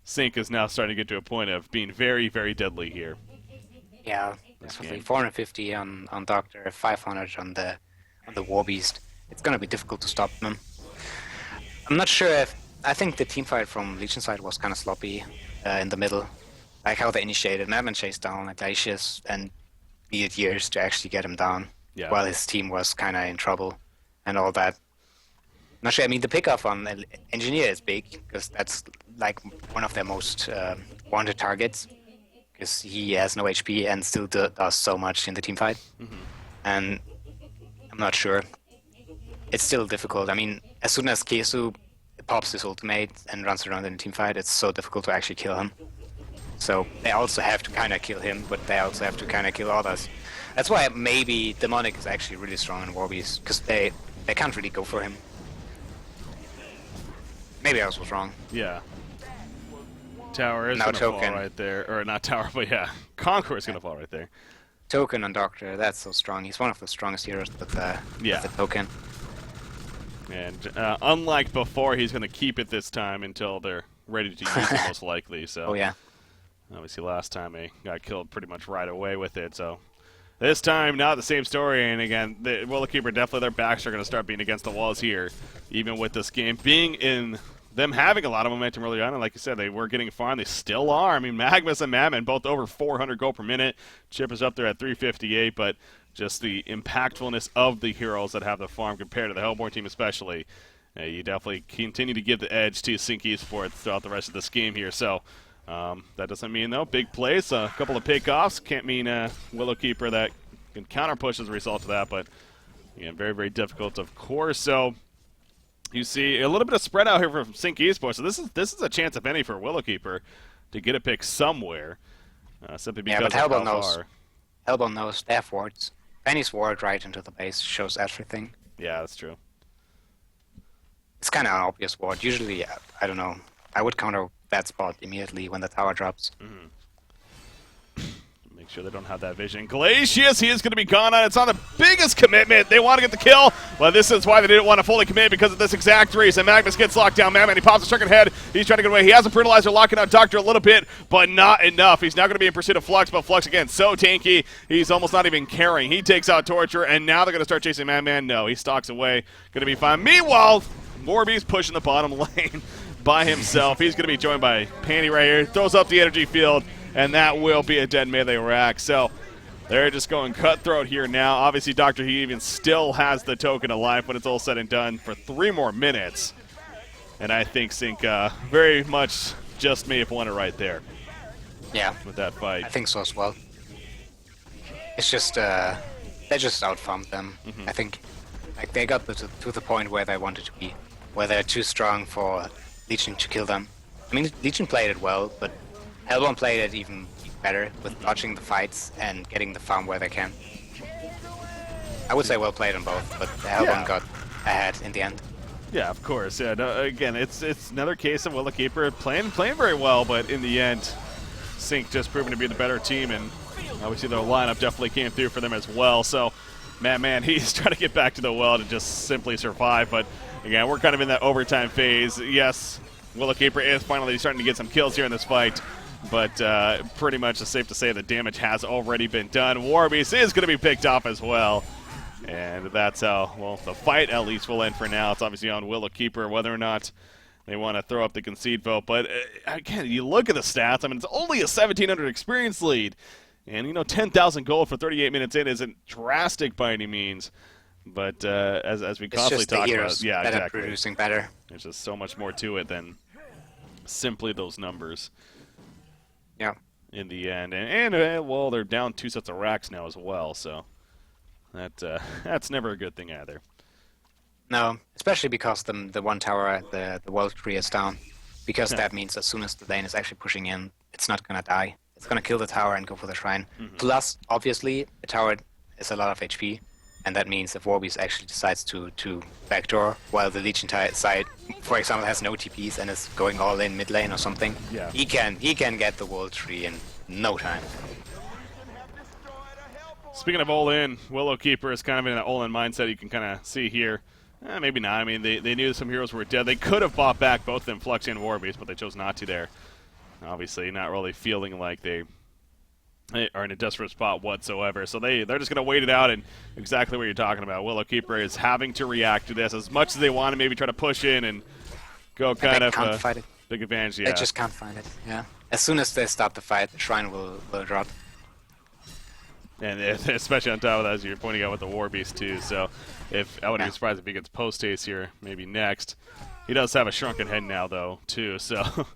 CiC is now starting to get to a point of being very, very deadly here. Yeah, definitely. 450 on Doctor, 500 on the Warbeast. It's going to be difficult to stop them. I'm not sure if... I think the teamfight from Legion side was kind of sloppy in the middle. Like how they initiated. Madman chased down Glacius and needed years to actually get him down, while his team was kind of in trouble and all that. Not sure. I mean, the pickoff on Engineer is big because that's like one of their most wanted targets because he has no HP and still does so much in the team fight. And I'm not sure. It's still difficult. I mean, as soon as Kesu pops his ultimate and runs around in a team fight, it's so difficult to actually kill him. So they also have to kind of kill him, but they also have to kind of kill others. That's why maybe Demonic is actually really strong in Warbeast because they can't really go for him. Maybe I was wrong. Yeah. Tower is going to fall right there. Or not Tower, but yeah. Congor is going to fall right there. Token on Doctor, that's so strong. He's one of the strongest heroes with the Token. And unlike before, he's going to keep it this time until they're ready to use it most likely. So. Oh, yeah. Obviously, last time he got killed pretty much right away with it. So this time, not the same story. And again, the Willowkeeper, definitely their backs are going to start being against the walls here, even with this game being in them having a lot of momentum early on. And like you said, they were getting farmed. They still are. I mean, Magnus and Madman both over 400 gold per minute. Chip is up there at 358, but just the impactfulness of the heroes that have the farm compared to the Hellborn team especially, you definitely continue to give the edge to CiC Esports throughout the rest of this game here. So that doesn't mean, though, big plays, a couple of pickoffs. Can't mean Willowkeeper that can counter push as a result of that, but again, very, very difficult, of course. So you see a little bit of spread out here from CiC Esports. So this is a chance, if any, for Willowkeeper to get a pick somewhere, simply because of how far. Hellborn knows they have wards. Penny's ward right into the base shows everything. Yeah, that's true. It's kind of an obvious ward. Usually, I don't know, I would counter that spot immediately when the tower drops. Make sure they don't have that vision. Glacius, he is going to be gone on. It's on the biggest commitment. They want to get the kill, but this is why they didn't want to fully commit, because of this exact reason. Magnus gets locked down. Madman, he pops a second head. He's trying to get away. He has a brutalizer locking out Doctor a little bit, but not enough. He's now going to be in pursuit of Flux, but Flux, again, so tanky. He's almost not even caring. He takes out Torture, and now they're going to start chasing Madman. No, he stalks away. Going to be fine. Meanwhile, Warbeast pushing the bottom lane by himself. He's going to be joined by Panty right here. Throws up the energy field, and that will be a dead melee rack. So they're just going cutthroat here now. Obviously, Dr. He even still has the token alive when it's all said and done for 3 more minutes. And I think CiC very much just may have won it right there. Yeah. With that fight. I think so as well. It's just, they just outfarmed them. I think like they got to the point where they wanted to be, where they're too strong for Legion to kill them. I mean, Legion played it well, but Hellborn played it even better with dodging the fights and getting the farm where they can. I would say well played on both, but Hellborn got ahead in the end. Yeah, of course. Yeah. No, again, it's another case of Willowkeeper playing very well, but in the end, CiC just proving to be the better team, and obviously their lineup definitely came through for them as well. So, man, he's trying to get back to the well to just simply survive. But again, we're kind of in that overtime phase. Yes, Willowkeeper is finally starting to get some kills here in this fight, but pretty much it's safe to say the damage has already been done. Warbeast is going to be picked off as well. And that's how, well, the fight at least will end for now. It's obviously on Willowkeeper whether or not they want to throw up the concede vote. But again, you look at the stats. I mean, it's only a 1,700 experience lead. And, 10,000 gold for 38 minutes in isn't drastic by any means. But as we constantly talk about, yeah, that exactly. Are producing better. There's just so much more to it than simply those numbers. Yeah. In the end. And well, they're down 2 sets of racks now as well, so. That's never a good thing either. No, especially because the one tower, the world tree is down. Because that means as soon as the lane is actually pushing in, it's not going to die. It's going to kill the tower and go for the shrine. Plus, obviously, the tower is a lot of HP, and that means if Warbeast actually decides to backdoor, while the Legion side, for example, has no TPs and is going all in mid lane or something, he can get the world tree in no time. Speaking of all-in, Willowkeeper is kind of in an all-in mindset you can kind of see here. Maybe not. I mean, they knew some heroes were dead. They could have bought back both of them, Flux and Warbeast, but they chose not to there. Obviously, not really feeling like they are in a desperate spot whatsoever. So they're just going to wait it out, and exactly what you're talking about. Willowkeeper is having to react to this as much as they want to maybe try to push in and go kind of can't fight it. Big advantage. Yeah. They just can't find it, yeah. As soon as they stop the fight, the shrine will drop. And especially on top of that, as you're pointing out with the Warbeast too. So I wouldn't be surprised if he gets post-haste here, maybe next. He does have a shrunken head now, though, too. So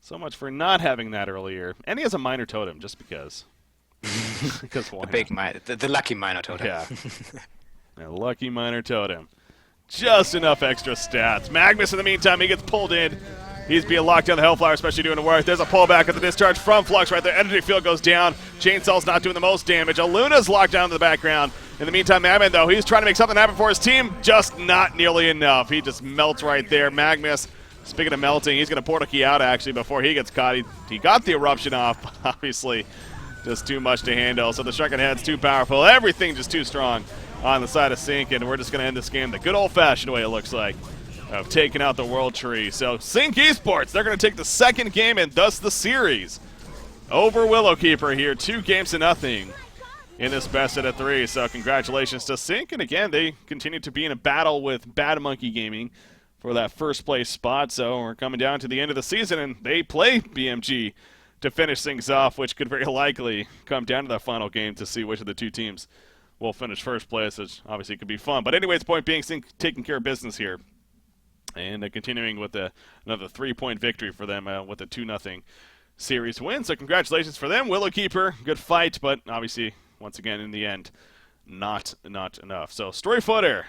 so much for not having that earlier. And he has a minor totem, just because. Because why? The lucky minor totem. Yeah. A lucky minor totem. Just enough extra stats. Magnus, in the meantime, he gets pulled in. He's being locked down the Hellflower, especially doing the work. There's a pullback at the discharge from Flux right there. Energy field goes down. Chainsaw's not doing the most damage. Aluna's locked down in the background. In the meantime, Madman, though, he's trying to make something happen for his team. Just not nearly enough. He just melts right there. Magnus, speaking of melting, he's going to portal key out, actually, before he gets caught. He got the eruption off, obviously. Just too much to handle. So the Shrunken Head's too powerful. Everything just too strong on the side of CiC, and we're just going to end this game the good old-fashioned way, it looks like, of taking out the World Tree. So CiC Esports, they're going to take the second game and thus the series over Willowkeeper here, 2-0 in this best out of 3. So congratulations to CiC, and again, they continue to be in a battle with Bad Monkey Gaming for that first place spot. So we're coming down to the end of the season, and they play BMG to finish things off, which could very likely come down to that final game to see which of the two teams will finish first place, which obviously could be fun. But anyways, point being, CiC taking care of business here. And continuing with another 3-point victory for them with a 2-0 series win. So congratulations for them. Willowkeeper, good fight, but obviously, once again, in the end, not enough. So, Storyfooter,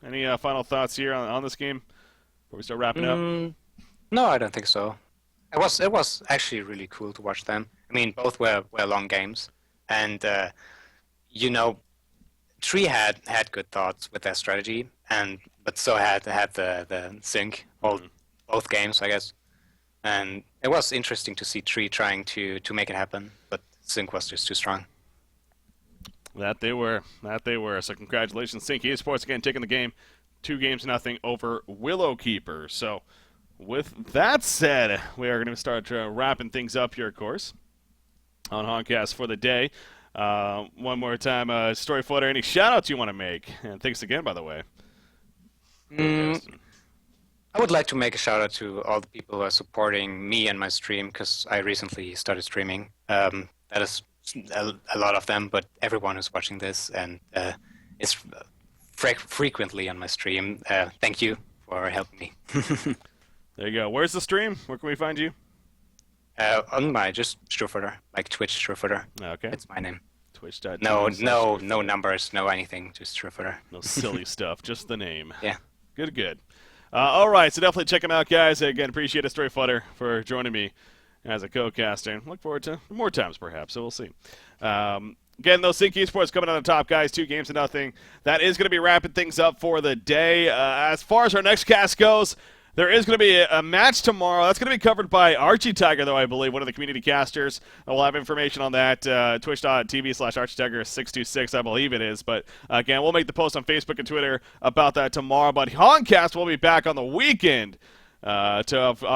any final thoughts here on this game before we start wrapping up? No, I don't think so. It was actually really cool to watch them. I mean, both were long games, and Tree had good thoughts with their strategy, but so had the CiC both games, I guess. And it was interesting to see Tree trying to make it happen, but CiC was just too strong. That they were. So congratulations, CiC Esports, again taking the game 2-0 over Willowkeeper. So with that said, we are going to start wrapping things up here, of course, on Honcast for the day. One more time, Storyfooter, any shout-outs you want to make? And thanks again, by the way. I would like to make a shout-out to all the people who are supporting me and my stream, because I recently started streaming. That is a lot of them, but everyone who's watching this and is frequently on my stream, thank you for helping me. There you go. Where's the stream? Where can we find you? On my just Storyfooter, like Twitch Storyfooter. Okay. It's my name. Twitch.tv. No numbers, no anything, just Storyfooter. No silly stuff, just the name. Yeah. Good. All right, so definitely check them out, guys. Again, appreciate it, Storyfooter, for joining me as a co-caster. Look forward to more times, perhaps, so we'll see. Again, those CiC Esports coming on the top, guys. 2-0. That is going to be wrapping things up for the day. As far as our next cast goes, there is going to be a match tomorrow. That's going to be covered by Archie Tiger, though, I believe, one of the community casters. We'll have information on that, twitch.tv/ArchieTiger626, I believe it is. But, again, we'll make the post on Facebook and Twitter about that tomorrow. But Honcast will be back on the weekend to obviously